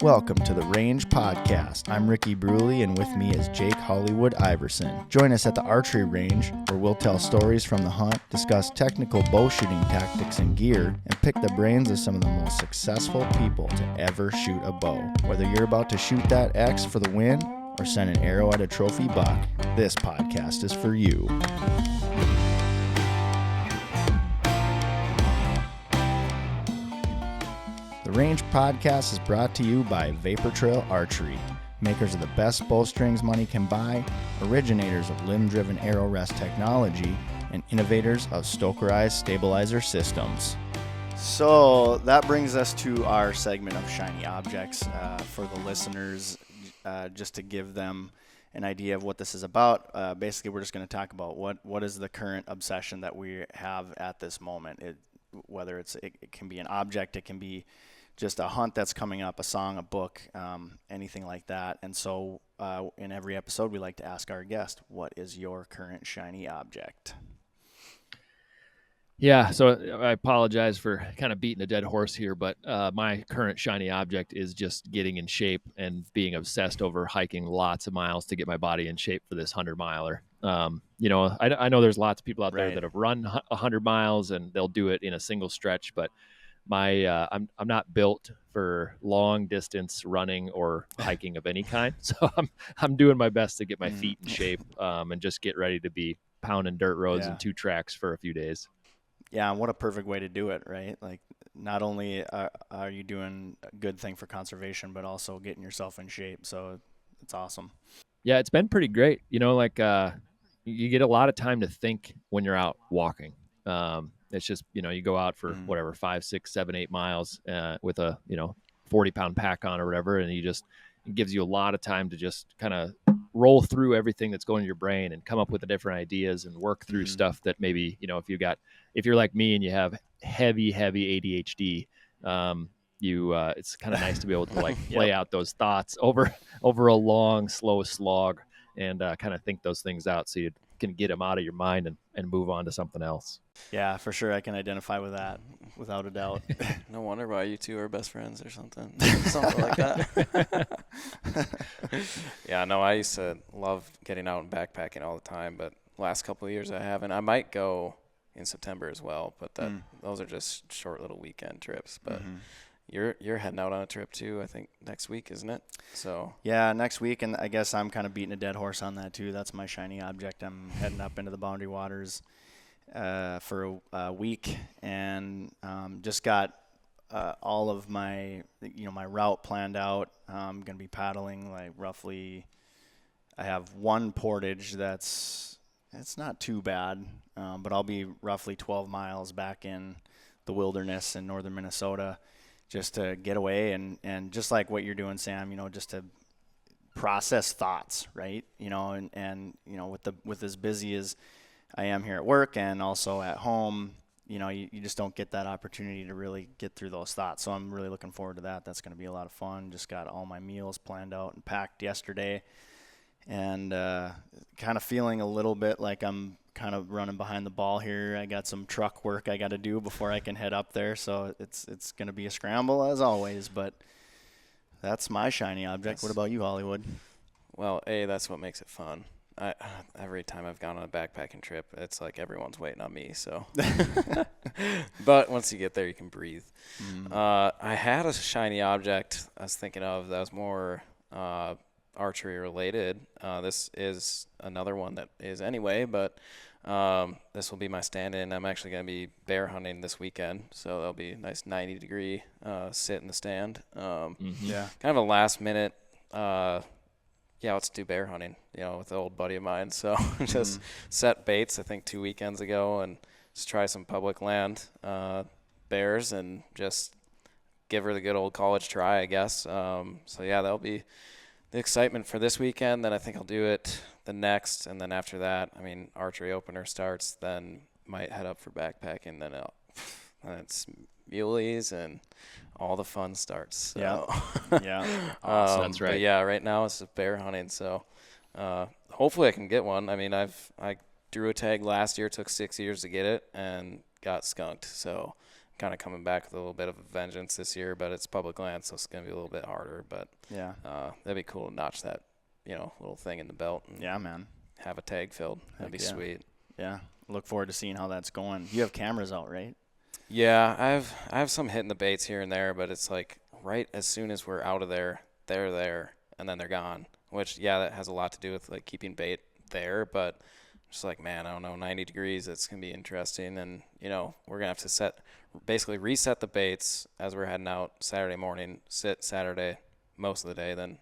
Welcome to the Range Podcast. I'm Ricky Bruley, and with me is Jake Hollywood Iverson. Join us at the Archery Range, where we'll tell stories from the hunt, discuss technical bow shooting tactics and gear, and pick the brains of some of the most successful people to ever shoot a bow. Whether you're about to shoot that X for the win or send an arrow at a trophy buck, this podcast is for you. The Range Podcast is brought to you by Vapor Trail Archery, makers of the best bowstrings money can buy, originators of limb-driven arrow rest technology, and innovators of Stokerized stabilizer systems. So that brings us to our segment of shiny objects for the listeners, just to give them an idea of what this is about. Basically, we're just going to talk about what is the current obsession that we have at this moment. Whether it can be an object, it can be just a hunt that's coming up, a song, a book, anything like that. And so in every episode, we like to ask our guest, what is your current shiny object? Yeah, so I apologize for kind of beating a dead horse here, but my current shiny object is just getting in shape and being obsessed over hiking lots of miles to get my body in shape for this 100-miler. I know there's lots of people out there that have run 100 miles and they'll do it in a single stretch, but I'm not built for long distance running or hiking of any kind. So I'm doing my best to get my feet in shape and just get ready to be pounding dirt roads and 2 tracks for a few days. Yeah, and what a perfect way to do it, right? Like, not only are you doing a good thing for conservation, but also getting yourself in shape. So it's awesome. Yeah, it's been pretty great. You get a lot of time to think when you're out walking. It's just, you go out for whatever, 5, 6, 7, 8 miles with a, 40-pound pack on or whatever. And it gives you a lot of time to just kind of roll through everything that's going in your brain and come up with the different ideas and work through stuff that maybe, if you're like me and you have heavy ADHD, it's kind of nice to be able to play out those thoughts over a long, slow slog and kind of think those things out so you can get them out of your mind and move on to something else. Yeah, for sure. I can identify with that without a doubt. No wonder why you two are best friends or something. Something like that. Yeah, no, I used to love getting out and backpacking all the time, but last couple of years I haven't. I might go in September as well, but those are just short little weekend trips. But you're heading out on a trip too, I think next week, isn't it? So yeah, next week, and I guess I'm kind of beating a dead horse on that too. That's my shiny object. I'm heading up into the Boundary Waters for a week, and just got all of my my route planned out. I'm gonna be paddling roughly. I have one portage it's not too bad, but I'll be roughly 12 miles back in the wilderness in northern Minnesota, just to get away and just like what you're doing, Sam. Just to process thoughts, right? And with as busy as I am here at work and also at home, you just don't get that opportunity to really get through those thoughts. So I'm really looking forward to that. That's going to be a lot of fun. Just got all my meals planned out and packed yesterday, and kind of feeling a little bit like I'm kind of running behind the ball here. I got some truck work I got to do before I can head up there. So it's going to be a scramble as always, but that's my shiny object. What about you, Hollywood? Well, that's what makes it fun. Every time I've gone on a backpacking trip, it's like everyone's waiting on me. So, but once you get there, you can breathe. I had a shiny object I was thinking of that was more archery related. This is another one that is anyway, but this will be my stand-in. I'm actually going to be bear hunting this weekend, so that'll be a nice 90-degree sit in the stand. Kind of a last minute. Let's do bear hunting, with an old buddy of mine. So just set baits, I think 2 weekends ago, and just try some public land bears and just give her the good old college try, I guess. That'll be the excitement for this weekend. Then I think I'll do it the next. And then after that, archery opener starts, then might head up for backpacking. Then it's muleys and all the fun starts. So. Yeah. Awesome. That's right. But yeah, right now it's just bear hunting. So hopefully I can get one. I drew a tag last year. It took 6 years to get it and got skunked. So kind of coming back with a little bit of a vengeance this year, but it's public land, so it's going to be a little bit harder. But Yeah. That'd be cool to notch that, little thing in the belt. And Yeah, man. have a tag filled. That'd be sweet. Yeah. Look forward to seeing how that's going. You have cameras out, right? Yeah, I have some hitting the baits here and there, but it's like right as soon as we're out of there, they're there, and then they're gone. Which, that has a lot to do with like keeping bait there, but just like, man, I don't know, 90 degrees, it's gonna be interesting, and we're gonna have to basically reset the baits as we're heading out Saturday morning, sit Saturday most of the day, then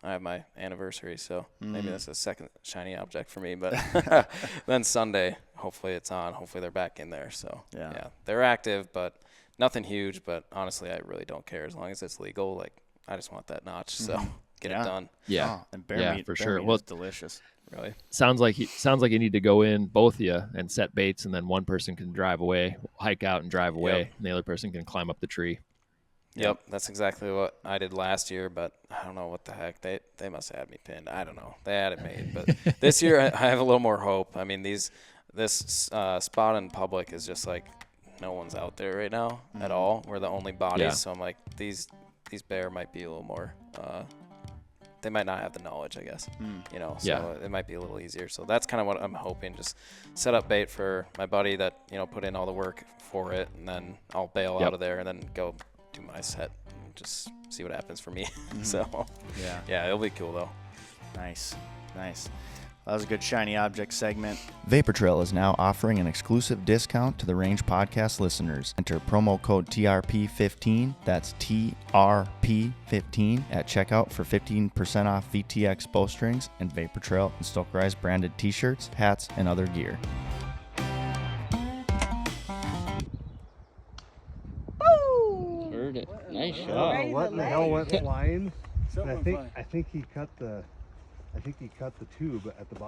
I have my anniversary, so maybe that's a second shiny object for me. But then Sunday, hopefully it's on. Hopefully they're back in there. So, yeah, they're active, but nothing huge. But honestly, I really don't care as long as it's legal. Like, I just want that notch, so get it done. Yeah, and bear meat, for bear sure. meat Well, is delicious. Really sounds like you need to go in, both of you, and set baits, and then one person can drive away, hike out and drive away, and the other person can climb up the tree. Yep, that's exactly what I did last year, but I don't know what the heck. They must have had me pinned. I don't know. They had it made. But this year I have a little more hope. I mean, this spot in public is just like no one's out there right now at all. We're the only bodies, Yeah. so I'm like, these bear might be a little more they might not have the knowledge, I guess. So it might be a little easier. So that's kind of what I'm hoping. Just set up bait for my buddy that, put in all the work for it, and then I'll bail out of there and then go do my set and just see what happens for me. So it'll be cool though. Nice. That was a good shiny object segment. Vapor Trail is now offering an exclusive discount to the Range Podcast listeners. Enter promo code TRP15, that's TRP15, at checkout for 15% off VTX bowstrings and Vapor Trail and Stokerized branded t-shirts, hats, and other gear. Heard it. Nice I shot. don't know what in the hell went flying. I think he cut the tube at the bottom.